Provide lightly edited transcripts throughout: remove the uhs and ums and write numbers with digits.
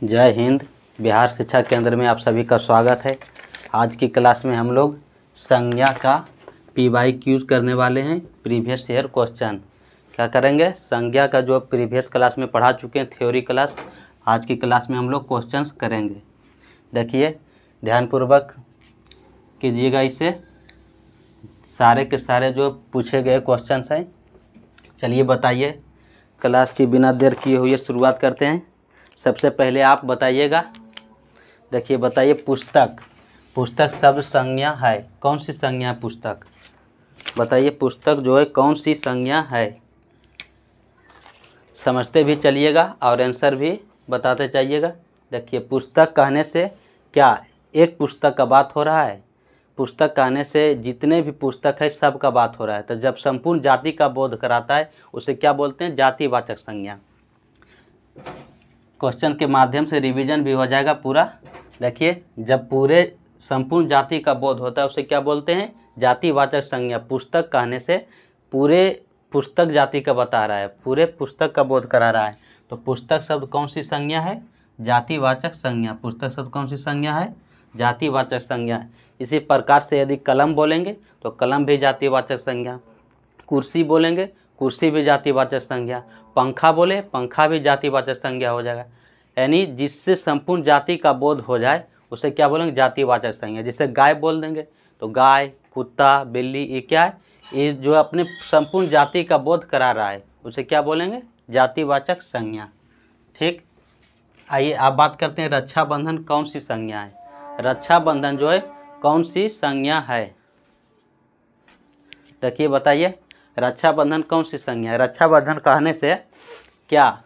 जय हिंद। बिहार शिक्षा केंद्र में आप सभी का स्वागत है। आज की क्लास में हम लोग संज्ञा का PYQ करने वाले हैं। प्रीवियस ईयर क्वेश्चन क्या करेंगे? संज्ञा का जो प्रीवियस क्लास में पढ़ा चुके हैं थ्योरी क्लास, आज की क्लास में हम लोग क्वेश्चंस करेंगे। देखिए ध्यानपूर्वक कीजिएगा इसे। सारे के सारे जो पूछे गए क्वेश्चंस हैं। चलिए बताइए, क्लास की बिना देर किए हुए शुरुआत करते हैं। सबसे पहले आप बताइएगा। देखिए बताइए, पुस्तक शब्द संज्ञा है, कौन सी संज्ञा है पुस्तक? बताइए पुस्तक जो है कौन सी संज्ञा है? समझते भी चलिएगा और आंसर भी बताते जाइएगा। देखिए पुस्तक कहने से क्या एक पुस्तक का बात हो रहा है? पुस्तक कहने से जितने भी पुस्तक है सब का बात हो रहा है। तो जब संपूर्ण जाति का बोध कराता है उसे क्या बोलते हैं? जातिवाचक संज्ञा। क्वेश्चन के माध्यम से रिवीजन भी हो जाएगा पूरा। देखिए जब पूरे संपूर्ण जाति का बोध होता है उसे क्या बोलते हैं? जातिवाचक संज्ञा। पुस्तक कहने से पूरे पुस्तक जाति का बता रहा है, पूरे पुस्तक का बोध करा रहा है। तो पुस्तक शब्द कौन सी संज्ञा है? जातिवाचक संज्ञा। पुस्तक शब्द कौन सी संज्ञा है? जातिवाचक संज्ञा। इसी प्रकार से यदि कलम बोलेंगे तो कलम भी जातिवाचक संज्ञा। कुर्सी बोलेंगे, कुर्सी भी जातिवाचक संज्ञा। पंखा बोले, पंखा भी जातिवाचक संज्ञा हो जाएगा। यानी जिससे संपूर्ण जाति का बोध हो जाए उसे क्या बोलेंगे? जातिवाचक संज्ञा। जैसे गाय बोल देंगे तो गाय, कुत्ता, बिल्ली, ये क्या है? ये जो अपने संपूर्ण जाति का बोध करा रहा है उसे क्या बोलेंगे? जातिवाचक संज्ञा। ठीक। आइए आप बात करते हैं रक्षाबंधन कौन सी संज्ञा है? रक्षाबंधन जो है कौन सी संज्ञा है? देखिए बताइए, रक्षाबंधन कौन सी संज्ञा है? रक्षाबंधन कहने से क्या,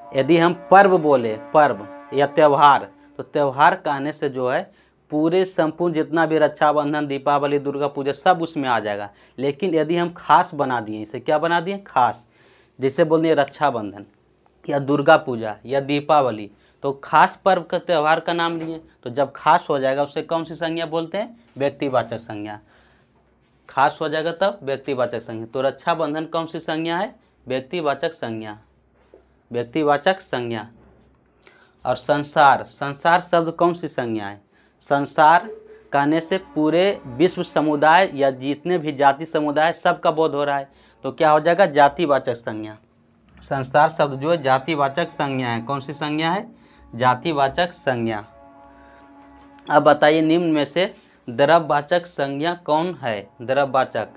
यदि हम पर्व बोले, पर्व या त्यौहार, तो त्यौहार कहने से जो है पूरे संपूर्ण जितना भी रक्षाबंधन, दीपावली, दुर्गा पूजा सब उसमें आ जाएगा। लेकिन यदि हम खास बना दिए, इसे क्या बना दिए? खास। जैसे बोल दिए रक्षाबंधन या दुर्गा पूजा या दीपावली, तो खास पर्व का त्यौहार का नाम लिए, तो जब खास हो जाएगा उसे कौन सी संज्ञा बोलते हैं? व्यक्तिवाचक संज्ञा। खास हो जाएगा तब व्यक्तिवाचक संज्ञा। तो रक्षाबंधन कौन सी संज्ञा है? व्यक्तिवाचक संज्ञा। व्यक्तिवाचक संज्ञा। और संसार, संसार शब्द कौन सी संज्ञा है? संसार कहने से पूरे विश्व समुदाय या जितने भी जाति समुदाय सबका बोध हो रहा है, तो क्या हो जाएगा? जातिवाचक संज्ञा। संसार शब्द जो है जातिवाचक संज्ञा है। कौन सी संज्ञा है? जातिवाचक संज्ञा। अब बताइए निम्न में से द्रव्यवाचक संज्ञा कौन है? द्रव्यवाचक,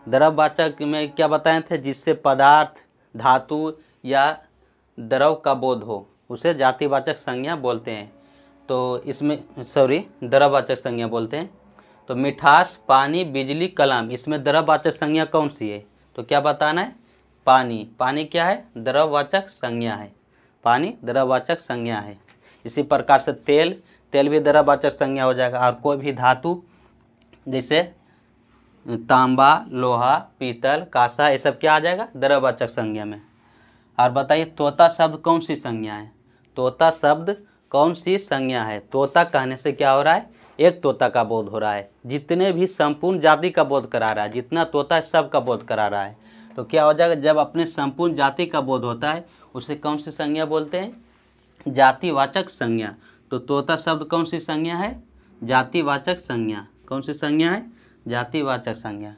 द्रव्यवाचक में क्या बताए थे? जिससे पदार्थ, धातु या द्रव का बोध हो उसे जातिवाचक संज्ञा बोलते हैं। तो इसमें द्रव्यवाचक संज्ञा बोलते हैं। तो मिठास, पानी, बिजली, कलम, इसमें द्रव्यवाचक संज्ञा कौन सी है? तो क्या बताना है? पानी। पानी क्या है? द्रव्यवाचक संज्ञा है। पानी द्रव्यवाचक संज्ञा है। इसी प्रकार से तेल, तेल भी द्रव्यवाचक संज्ञा हो जाएगा। और कोई भी धातु जैसे तांबा, लोहा, पीतल, कांसा, ये सब क्या आ जाएगा? द्रव्यवाचक संज्ञा में। और बताइए तोता शब्द कौन सी संज्ञा है? तोता शब्द कौन सी संज्ञा है? तोता कहने से क्या हो रहा है? एक तोता का बोध हो रहा है। जितने भी संपूर्ण जाति का बोध करा रहा है, जितना तोता है सब का बोध करा रहा है। तो क्या हो जाएगा? जब अपने संपूर्ण जाति का बोध होता है उसे कौन सी संज्ञा बोलते हैं? जातिवाचक संज्ञा। तो तोता शब्द कौन सी संज्ञा है? जातिवाचक संज्ञा। कौन सी संज्ञा है? जातिवाचक संज्ञा।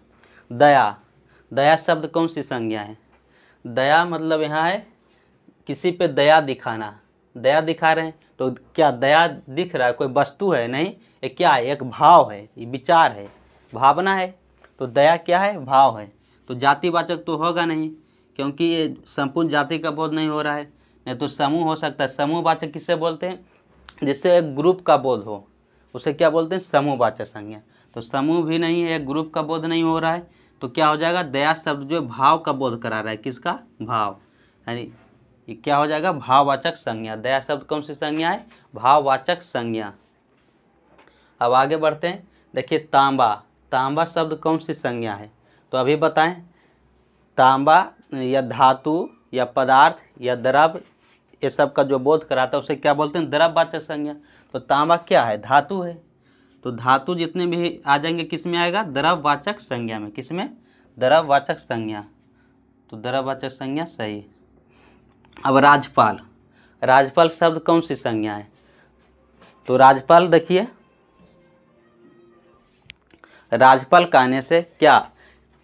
दया, दया शब्द कौन सी संज्ञा है? दया मतलब यहाँ है किसी पे दया दिखाना। दया दिखा रहे हैं तो क्या दया दिख रहा है? कोई वस्तु है? नहीं, ये क्या है? एक भाव है, ये विचार है, भावना है। तो दया क्या है? भाव है। तो जातिवाचक तो होगा नहीं, क्योंकि ये संपूर्ण जाति का बोध नहीं हो रहा है। नहीं तो समूह हो सकता है। समूहवाचक किससे बोलते हैं? जिससे एक ग्रुप का बोध हो उसे क्या बोलते हैं? समूहवाचक संज्ञा। तो समूह भी नहीं है, एक ग्रुप का बोध नहीं हो रहा है, तो क्या हो जाएगा? दया शब्द जो भाव का बोध करा रहा है। किसका? भाव। यानी ये क्या हो जाएगा? भाववाचक संज्ञा। दया शब्द कौन सी संज्ञा है? भाववाचक संज्ञा। अब आगे बढ़ते हैं। देखिए तांबा, तांबा शब्द कौन सी संज्ञा है? तो अभी बताएं। तांबा या धातु या पदार्थ या द्रव्य, ये सब का जो बोध कराता है उसे क्या बोलते हैं? द्रव्यवाचक संज्ञा। तो तांबा क्या है? धातु है। तो धातु जितने भी आ जाएंगे किस में आएगा? द्रव्यवाचक संज्ञा में। किस में? द्रव्यवाचक संज्ञा। तो द्रव्यवाचक संज्ञा सही। अब राजपाल, राजपाल शब्द कौन सी संज्ञा है? तो राजपाल देखिए, राजपाल कहने से क्या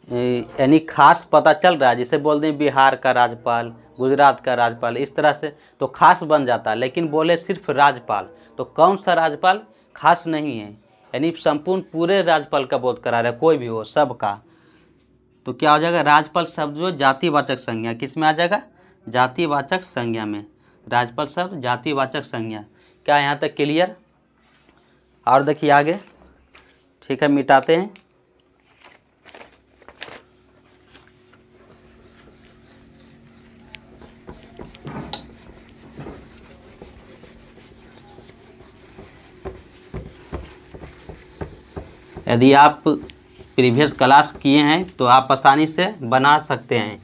यानी खास पता चल रहा है। जैसे बोल दें बिहार का राज्यपाल, गुजरात का राज्यपाल, इस तरह से तो खास बन जाता है। लेकिन बोले सिर्फ राज्यपाल, तो कौन सा राज्यपाल खास नहीं है, यानी संपूर्ण पूरे राज्यपाल का बोध करा रहा है, कोई भी हो सबका। तो क्या हो जाएगा, राज्यपाल शब्द जो जातिवाचक संज्ञा किस में आ जाएगा, जातिवाचक संज्ञा में। राज्यपाल शब्द जातिवाचक संज्ञा। क्या यहाँ तक क्लियर? और देखिए आगे, ठीक है, मिटाते हैं। यदि आप प्रीवियस क्लास किए हैं तो आप आसानी से बना सकते हैं।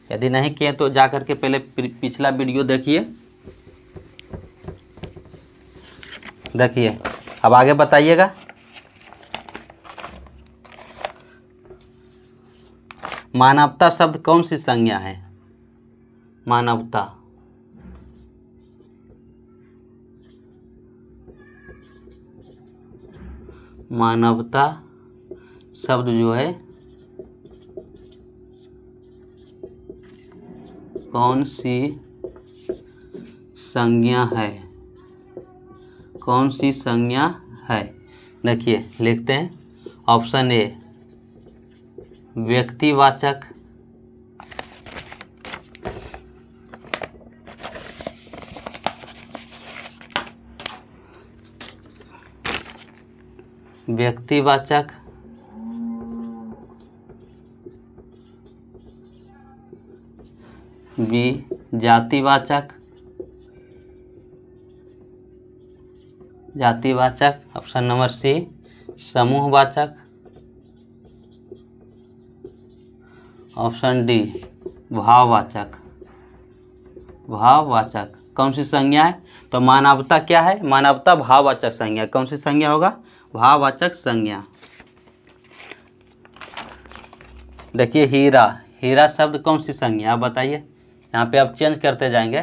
यदि नहीं किए तो जा कर के पहले पिछला वीडियो देखिए। देखिए अब आगे बताइएगा। मानवता शब्द कौन सी संज्ञा है? मानवता, मानवता शब्द जो है कौन सी संज्ञा है? कौन सी संज्ञा है? देखिए लिखते हैं, ऑप्शन ए व्यक्तिवाचक, व्यक्तिवाचक, बी जातिवाचक, जातिवाचक, ऑप्शन नंबर सी समूहवाचक, ऑप्शन डी भाववाचक। भाववाचक कौन सी संज्ञा है? तो मानवता क्या है? मानवता भाववाचक संज्ञा। कौन सी संज्ञा होगा? भाववाचक संज्ञा। देखिए हीरा, हीरा शब्द कौन सी संज्ञा, आप बताइए। यहाँ पे आप चेंज करते जाएंगे।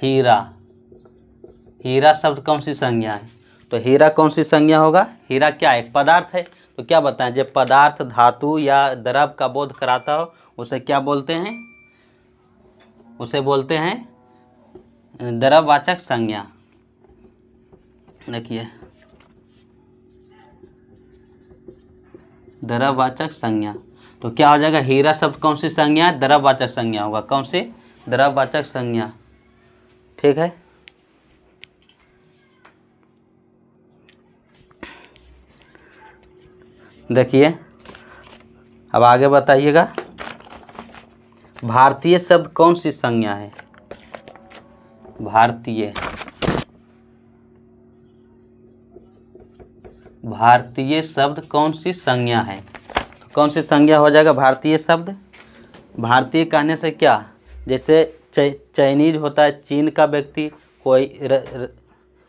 हीरा, हीरा शब्द कौन सी संज्ञा है? तो हीरा कौन सी संज्ञा होगा? हीरा क्या है? पदार्थ है। तो क्या बताएं, जब पदार्थ धातु या द्रव का बोध कराता हो उसे क्या बोलते हैं? उसे बोलते हैं द्रववाचक संज्ञा। देखिए द्रववाचक संज्ञा। तो क्या हो जाएगा, हीरा शब्द कौन सी संज्ञा है? द्रववाचक संज्ञा होगा। कौन सी? द्रववाचक संज्ञा। ठीक है। देखिए अब आगे बताइएगा, भारतीय शब्द कौन सी संज्ञा है? भारतीय, भारतीय शब्द कौन सी संज्ञा है? कौन सी संज्ञा हो जाएगा भारतीय शब्द? भारतीय कहने से क्या, जैसे चाइनीज होता है चीन का व्यक्ति, कोई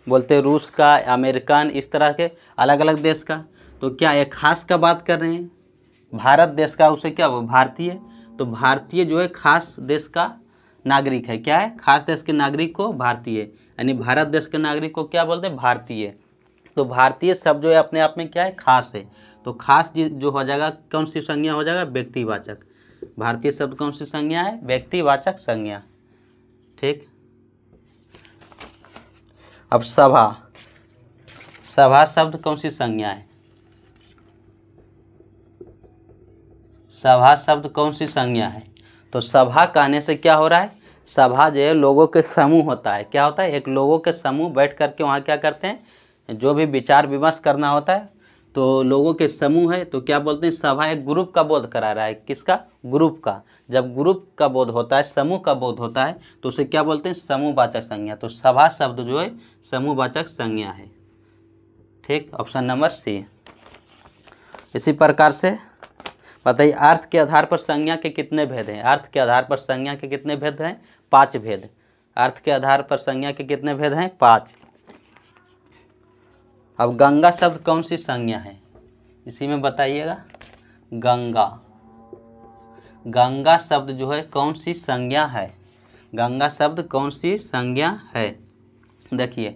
बोलते रूस का, अमेरिकन, इस तरह के अलग अलग देश का। तो क्या एक खास का बात कर रहे हैं? भारत देश का, उसे क्या वो भारतीय। तो भारतीय जो है खास देश का नागरिक है। क्या है? खास देश के नागरिक को भारतीय, यानी भारत देश के नागरिक को क्या बोलते हैं? भारतीय। तो भारतीय शब्द जो है अपने आप में क्या है? खास है। तो खास जो हो जाएगा कौन सी संज्ञा हो जाएगा? व्यक्तिवाचक। भारतीय शब्द कौन सी संज्ञा है? व्यक्तिवाचक संज्ञा। ठीक। अब सभा, सभा शब्द कौन सी संज्ञा है? सभा शब्द कौन सी संज्ञा है? तो सभा कहने से क्या हो रहा है? सभा जो है लोगों के समूह होता है। क्या होता है? एक लोगों के समूह बैठ करके वहाँ क्या करते हैं, जो भी विचार विमर्श करना होता है। तो लोगों के समूह है तो क्या बोलते हैं? सभा एक ग्रुप का बोध करा रहा है। किसका? ग्रुप का। जब ग्रुप का बोध होता है, समूह का बोध होता है, तो उसे क्या बोलते हैं? समूहवाचक संज्ञा। तो सभा शब्द जो है समूहवाचक संज्ञा है। ठीक, ऑप्शन नंबर सी। इसी प्रकार से बताइए, अर्थ के आधार पर संज्ञा के कितने भेद हैं? अर्थ के आधार पर संज्ञा के कितने भेद हैं? 5 भेद। अर्थ के आधार पर संज्ञा के कितने भेद हैं? 5। अब गंगा शब्द कौन सी संज्ञा है? इसी में बताइएगा। गंगा, गंगा शब्द जो है कौन सी संज्ञा है? गंगा शब्द कौन सी संज्ञा है? देखिए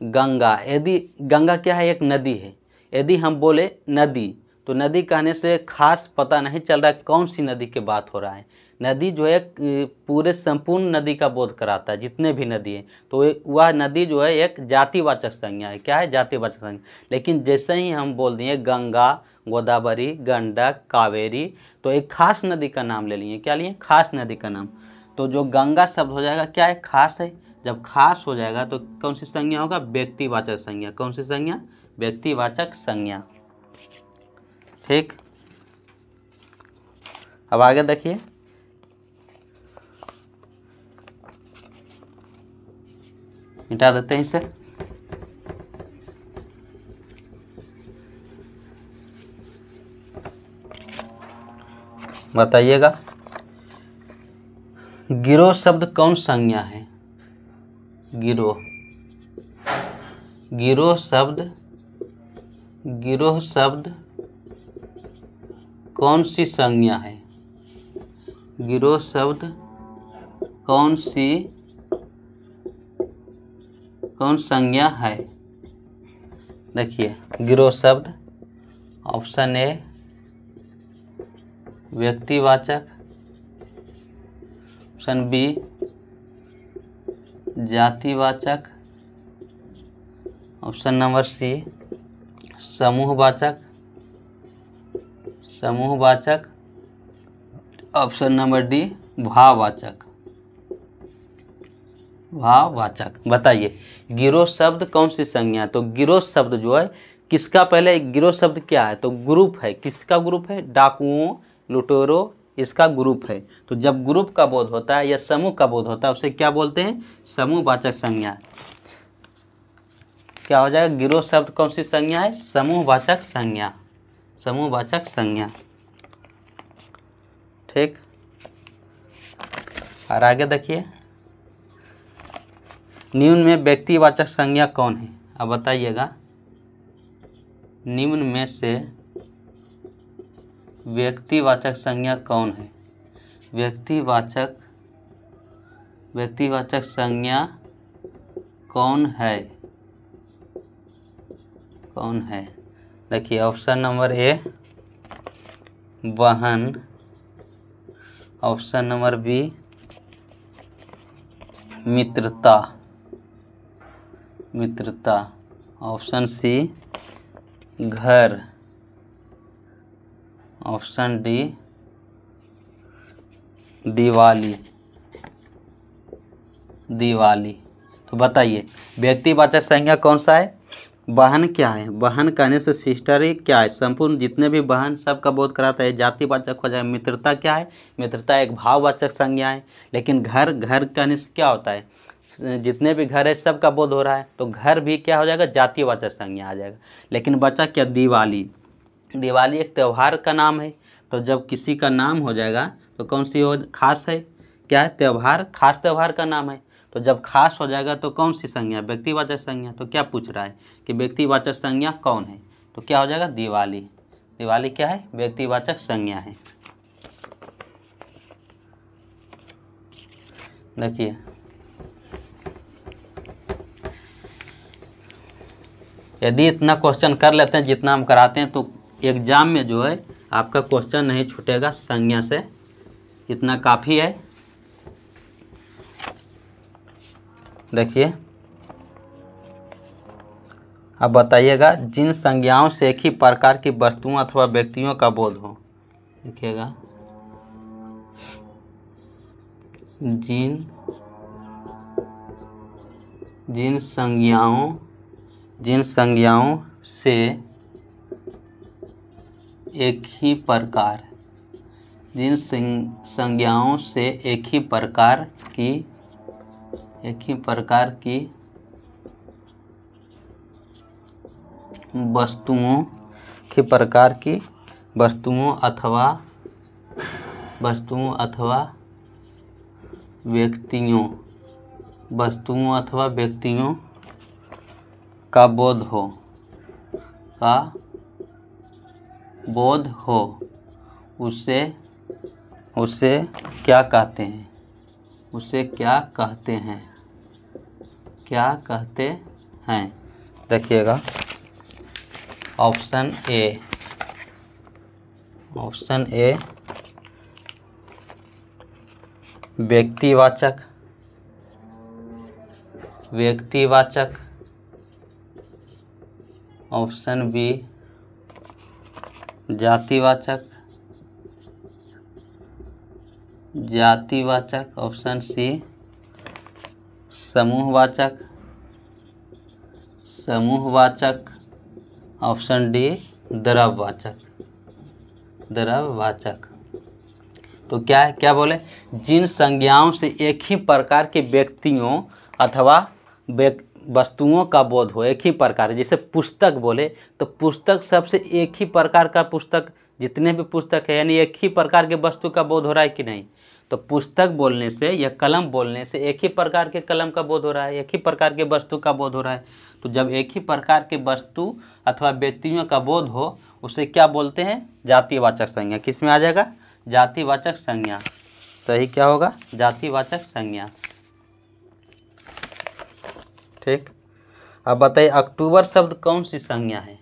गंगा, यदि गंगा क्या है? एक नदी है। यदि हम बोले नदी, तो नदी कहने से खास पता नहीं चल रहा है कौन सी नदी की बात हो रहा है। नदी जो है पूरे संपूर्ण नदी का बोध कराता है, जितने भी नदी हैं। तो वह नदी जो है एक जातिवाचक संज्ञा है। क्या है? जातिवाचक संज्ञा। लेकिन जैसे ही हम बोल दिए गंगा, गोदावरी, गंडक, कावेरी, तो एक खास नदी का नाम ले लिए। क्या लिए? खास नदी का नाम। तो जो गंगा शब्द हो जाएगा क्या है? खास है। जब खास हो जाएगा तो कौन सी संज्ञा होगा? व्यक्तिवाचक संज्ञा। कौन सी संज्ञा? व्यक्तिवाचक संज्ञा। ठीक, अब आगे देखिए। मिटा देते हैं इसे। बताइएगा गिरोह शब्द कौन संज्ञा है? गिरोह, गिरोह शब्द, गिरोह शब्द कौन सी संज्ञा है? गिरोह शब्द कौन संज्ञा है? देखिए गिरोह शब्द, ऑप्शन ए व्यक्तिवाचक, ऑप्शन बी जातिवाचक, ऑप्शन नंबर सी समूहवाचक, समूहवाचक, ऑप्शन नंबर डी भाववाचक, भाववाचक। बताइए गिरोह शब्द कौन सी संज्ञा है? तो गिरोह शब्द जो है किसका? पहले गिरोह शब्द क्या है? तो ग्रुप है। किसका ग्रुप है? डाकुओं, लुटेरों, इसका ग्रुप है। तो जब ग्रुप का बोध होता है या समूह का बोध होता है उसे क्या बोलते हैं? समूहवाचक संज्ञा। क्या हो जाएगा? गिरोह शब्द कौन सी संज्ञा है? समूहवाचक संज्ञा, समूहवाचक संज्ञा। ठीक, और आगे देखिए निम्न में व्यक्तिवाचक संज्ञा कौन है? अब बताइएगा निम्न में से व्यक्तिवाचक संज्ञा कौन है? व्यक्तिवाचक, व्यक्तिवाचक संज्ञा कौन है? कौन है? देखिए ऑप्शन नंबर ए वाहन, ऑप्शन नंबर बी मित्रता, मित्रता, ऑप्शन सी घर, ऑप्शन डी दिवाली, दिवाली। तो बताइए व्यक्तिवाचक संज्ञा कौन सा है? वाहन क्या है? वाहन कहने से सिस्टर ही क्या है? संपूर्ण जितने भी वाहन सबका बोध कराता है, जातिवाचक हो जाए। मित्रता क्या है? मित्रता एक भाववाचक संज्ञा है। लेकिन घर, घर कहने से क्या होता है? जितने भी घर है सबका बोध हो रहा है, तो घर भी क्या हो जाएगा? जातिवाचक संज्ञा आ जाएगा। लेकिन बचा क्या? दिवाली। दिवाली एक त्यौहार का नाम है। तो जब किसी का नाम हो जाएगा तो कौन सी हो? खास है। क्या है? त्यौहार, खास त्यौहार का नाम है। तो जब खास हो जाएगा तो कौन सी संज्ञा? व्यक्तिवाचक संज्ञा। तो क्या पूछ रहा है कि व्यक्तिवाचक संज्ञा कौन है? तो क्या हो जाएगा? दिवाली। दिवाली क्या है? व्यक्तिवाचक संज्ञा है। देखिए यदि इतना क्वेश्चन कर लेते हैं जितना हम कराते हैं तो एग्जाम में जो है आपका क्वेश्चन नहीं छूटेगा संज्ञा से। इतना काफ़ी है। देखिए अब बताइएगा जिन संज्ञाओं से एक ही प्रकार की वस्तुओं अथवा व्यक्तियों का बोध हो। देखिएगा जिन संज्ञाओं से एक ही प्रकार, जिन संज्ञाओं से एक ही प्रकार की वस्तुओं अथवा व्यक्तियों का बोध हो उसे क्या कहते हैं? उसे क्या कहते हैं, क्या कहते हैं। देखिएगा ऑप्शन ए, ऑप्शन ए व्यक्तिवाचक, व्यक्तिवाचक। ऑप्शन बी जातिवाचक, जातिवाचक। ऑप्शन सी समूहवाचक, समूहवाचक। ऑप्शन डी द्रव्यवाचक, द्रव्यवाचक। तो क्या है, क्या बोले, जिन संज्ञाओं से एक ही प्रकार के व्यक्तियों अथवा वस्तुओं का बोध हो, एक ही प्रकार, जैसे पुस्तक बोले तो पुस्तक सबसे एक ही प्रकार का पुस्तक, जितने भी पुस्तक है यानी एक ही प्रकार के वस्तु का बोध हो रहा है कि नहीं। तो पुस्तक बोलने से या कलम बोलने से एक ही प्रकार के कलम का बोध हो रहा है, एक ही प्रकार के वस्तु का बोध हो रहा है। तो जब एक ही प्रकार के वस्तु अथवा व्यक्तियों का बोध हो उसे क्या बोलते हैं, जातिवाचक संज्ञा। किस में आ जाएगा, जातिवाचक संज्ञा। सही क्या होगा, जातिवाचक संज्ञा। ठीक। अब बताइए अक्टूबर शब्द कौन सी संज्ञा है।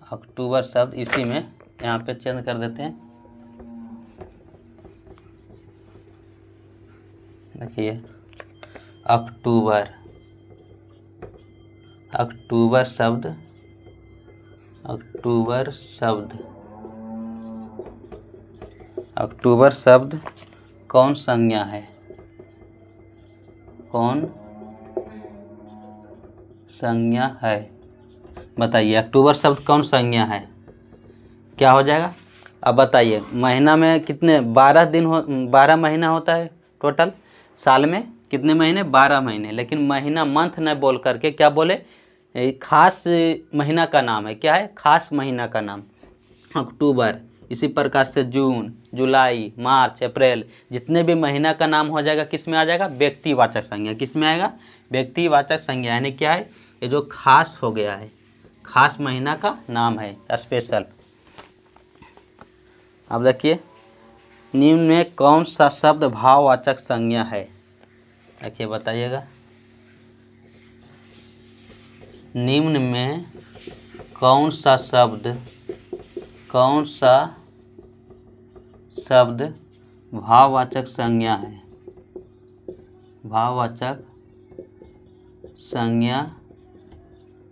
अक्टूबर शब्द, इसी में यहाँ पे चेंज कर देते हैं। देखिए अक्टूबर, अक्टूबर शब्द, अक्टूबर शब्द, अक्टूबर शब्द कौन संज्ञा है, कौन संज्ञा है। बताइए अक्टूबर शब्द कौन संज्ञा है, क्या हो जाएगा। अब बताइए महीना में कितने, 12 दिन हो, 12 महीना होता है टोटल। साल में कितने महीने, 12 महीने। लेकिन महीना मंथ न बोल करके क्या बोले, खास महीना का नाम है। क्या है, खास महीना का नाम अक्टूबर। इसी प्रकार से जून, जुलाई, मार्च, अप्रैल, जितने भी महीना का नाम हो जाएगा किस में आ जाएगा, व्यक्तिवाचक संज्ञा। किस में आएगा, व्यक्तिवाचक संज्ञा। यानी क्या है, ये जो खास हो गया है, खास महीना का नाम है, स्पेशल। अब देखिए निम्न में कौन सा शब्द भाववाचक संज्ञा है। देखिए बताइएगा, निम्न में कौन सा शब्द, कौन सा शब्द भाववाचक संज्ञा है, भाववाचक संज्ञा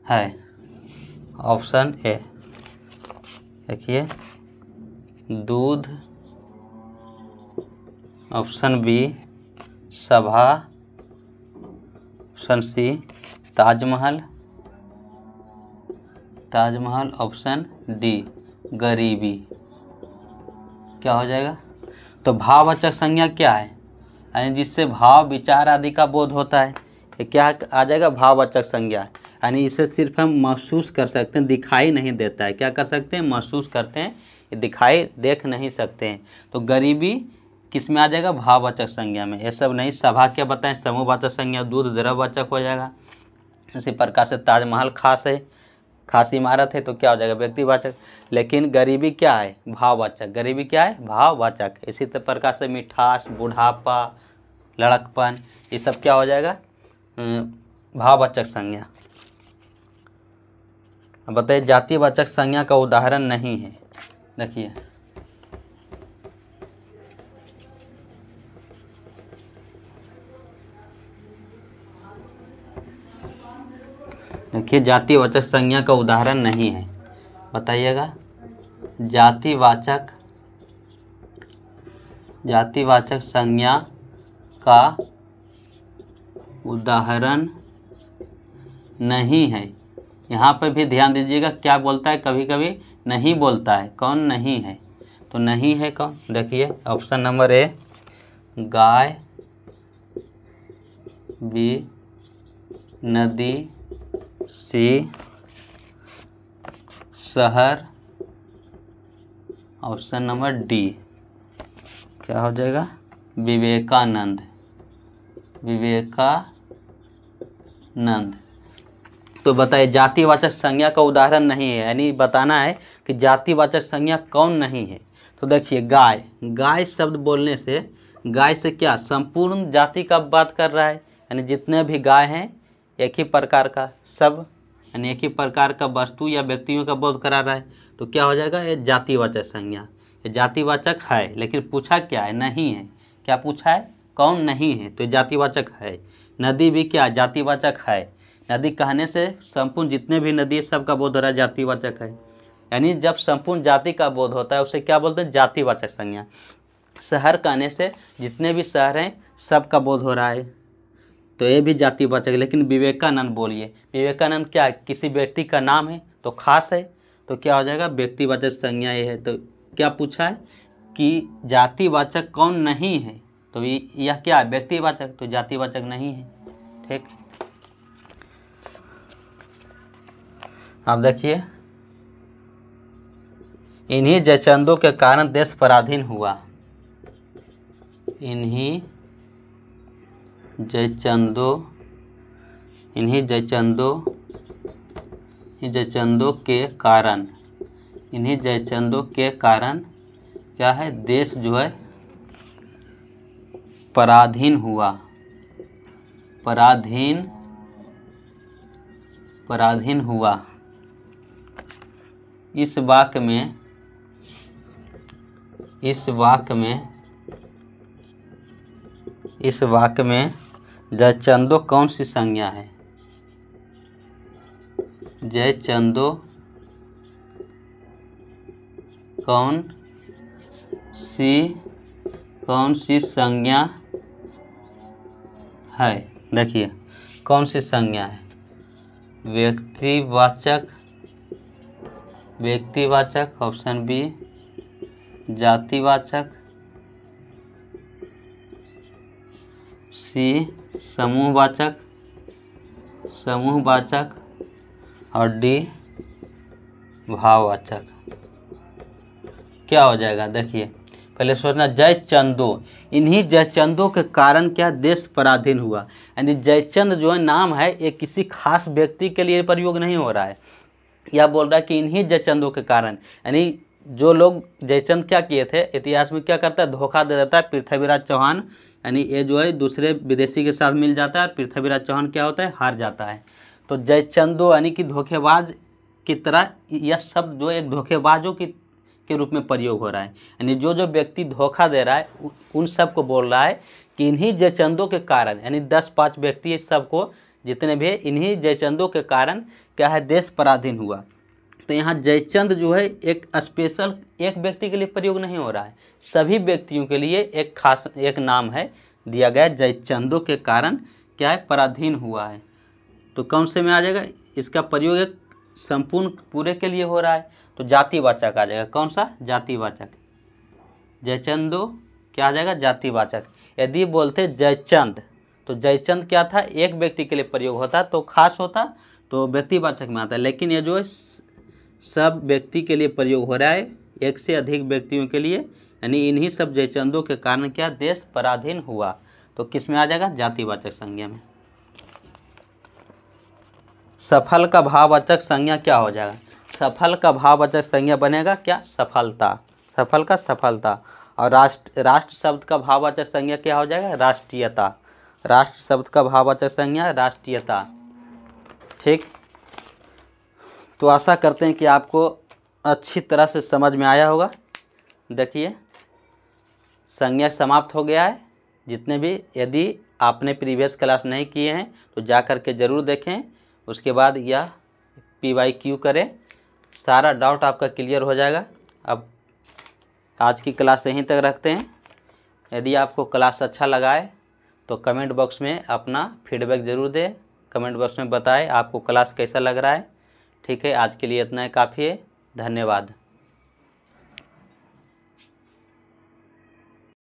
है। ऑप्शन ए, देखिए दूध। ऑप्शन बी सभा। Option C Taj Mahal, Taj Mahal. Option D गरीबी। क्या हो जाएगा, तो भाववाचक संज्ञा क्या है, यानी जिससे भाव विचार आदि का बोध होता है, ये क्या आ जाएगा, भाववाचक संज्ञा। यानी इसे सिर्फ हम महसूस कर सकते हैं, दिखाई नहीं देता है। क्या कर सकते हैं, महसूस करते हैं, ये दिखाई देख नहीं सकते हैं। तो गरीबी किस में आ जाएगा, भाववाचक संज्ञा में। ये सब नहीं, सभा क्या बताएं, समूहवाचक संज्ञा। दूध द्रव्यवाचक हो जाएगा। इसी प्रकार से ताजमहल खास है, खास इमारत है, तो क्या हो जाएगा, व्यक्तिवाचक। लेकिन गरीबी क्या है, भाववाचक। गरीबी क्या है, भाववाचक। इसी प्रकार से मिठास, बुढ़ापा, लड़कपन, ये सब क्या हो जाएगा, भाववाचक संज्ञा। अब बताइए जातिवाचक संज्ञा का उदाहरण नहीं है। देखिए देखिए जातिवाचक संज्ञा का उदाहरण नहीं है। बताइएगा जातिवाचक, जातिवाचक संज्ञा का उदाहरण नहीं है। यहाँ पर भी ध्यान दीजिएगा, क्या बोलता है, कभी कभी नहीं बोलता है। कौन नहीं है, तो नहीं है कौन, देखिए ऑप्शन नंबर ए गाय, बी नदी, सी शहर। ऑप्शन नंबर डी क्या हो जाएगा, विवेकानंद, विवेकानंद। तो बताइए जातिवाचक संज्ञा का उदाहरण नहीं है, यानी बताना है कि जातिवाचक संज्ञा कौन नहीं है। तो देखिए गाय, गाय शब्द बोलने से गाय से क्या संपूर्ण जाति का बात कर रहा है, यानी जितने भी गाय हैं एक ही प्रकार का सब, यानी एक ही प्रकार का वस्तु या व्यक्तियों का बोध करा रहा है। तो क्या हो जाएगा, ये जातिवाचक संज्ञा। ये जातिवाचक है, लेकिन पूछा क्या है, नहीं है। क्या पूछा है, कौन नहीं है, तो जातिवाचक है। नदी भी क्या जातिवाचक है, नदी कहने से संपूर्ण जितने भी नदी है सबका बोध हो रहा है, जातिवाचक है। यानी जब संपूर्ण जाति का बोध होता है उसे क्या बोलते हैं, जातिवाचक संज्ञा। शहर कहने से जितने भी शहर हैं सबका बोध हो रहा है, तो ये भी जातिवाचक है। लेकिन विवेकानंद बोलिए, विवेकानंद क्या है, किसी व्यक्ति का नाम है तो खास है, तो क्या हो जाएगा, व्यक्तिवाचक संज्ञा ये है। तो क्या पूछा है कि जातिवाचक कौन नहीं है, तो यह क्या है, व्यक्तिवाचक, तो जातिवाचक नहीं है। ठीक, अब देखिए, इन्हीं जयचंदों के कारण देश पराधीन हुआ। इन्हीं जयचंदों के कारण क्या है, देश जो है पराधीन हुआ। पराधीन हुआ। इस वाक्य में जयचंदो कौन सी संज्ञा है, जयचंदो कौन सी संज्ञा है। देखिए कौन सी संज्ञा है, व्यक्तिवाचक, ऑप्शन बी, जातिवाचक, सी समूहवाचक और डी भाववाचक। क्या हो जाएगा, देखिए पहले सोचना, जयचंदो, इन्हीं जयचंदों के कारण क्या देश पराधीन हुआ। यानी जयचंद जो है नाम है, ये किसी खास व्यक्ति के लिए प्रयोग नहीं हो रहा है। यह बोल रहा है कि इन्हीं जयचंदों के कारण, यानी जो लोग जयचंद क्या किए थे, इतिहास में क्या करता है, धोखा दे देता है पृथ्वीराज चौहान, यानी ये जो है दूसरे विदेशी के साथ मिल जाता है, पृथ्वीराज चौहान क्या होता है, हार जाता है। तो जयचंदो यानी कि धोखेबाज की तरह यह शब्द जो एक धोखेबाजों के रूप में प्रयोग हो रहा है। यानी जो व्यक्ति धोखा दे रहा है उन सब को बोल रहा है कि इन्हीं जयचंदों के कारण, यानी 10-5 व्यक्ति सबको जितने भी इन्हीं जयचंदों के कारण क्या है, देश पराधीन हुआ। तो यहाँ जयचंद जो है एक स्पेशल एक व्यक्ति के लिए प्रयोग नहीं हो रहा है, सभी व्यक्तियों के लिए एक खास एक नाम है दिया गया, जयचंदों के कारण क्या है, पराधीन हुआ है। तो कौन से में आ जाएगा, इसका प्रयोग एक संपूर्ण पूरे के लिए हो रहा है, तो जातिवाचक आ जाएगा। कौन सा, जातिवाचक। जयचंदो क्या आ जाएगा, जातिवाचक। यदि बोलते जयचंद तो जयचंद क्या था, एक व्यक्ति के लिए प्रयोग होता तो खास होता, तो व्यक्तिवाचक में आता है। लेकिन ये जो है सब व्यक्ति के लिए प्रयोग हो रहा है, एक से अधिक व्यक्तियों के लिए, यानी इन्हीं सब जयचंदों के कारण क्या देश पराधीन हुआ। तो किस में आ जाएगा, जातिवाचक संज्ञा में। सफल का भाववाचक संज्ञा क्या हो जाएगा, सफल का भाववाचक संज्ञा बनेगा क्या, सफलता, सफल का सफलता। और राष्ट्र शब्द का भाववाचक संज्ञा क्या हो जाएगा, राष्ट्रीयता, राष्ट्र शब्द का भाववाचक संज्ञा राष्ट्रीयता। ठीक, तो आशा करते हैं कि आपको अच्छी तरह से समझ में आया होगा। देखिए संज्ञा समाप्त हो गया है, जितने भी, यदि आपने प्रीवियस क्लास नहीं किए हैं तो जा कर के ज़रूर देखें, उसके बाद यह PYQ करें, सारा डाउट आपका क्लियर हो जाएगा। अब आज की क्लास यहीं तक रखते हैं। यदि आपको क्लास अच्छा लगा है तो कमेंट बॉक्स में अपना फीडबैक ज़रूर दें, कमेंट बॉक्स में बताएं आपको क्लास कैसा लग रहा है। ठीक है, आज के लिए इतना ही काफ़ी है, धन्यवाद।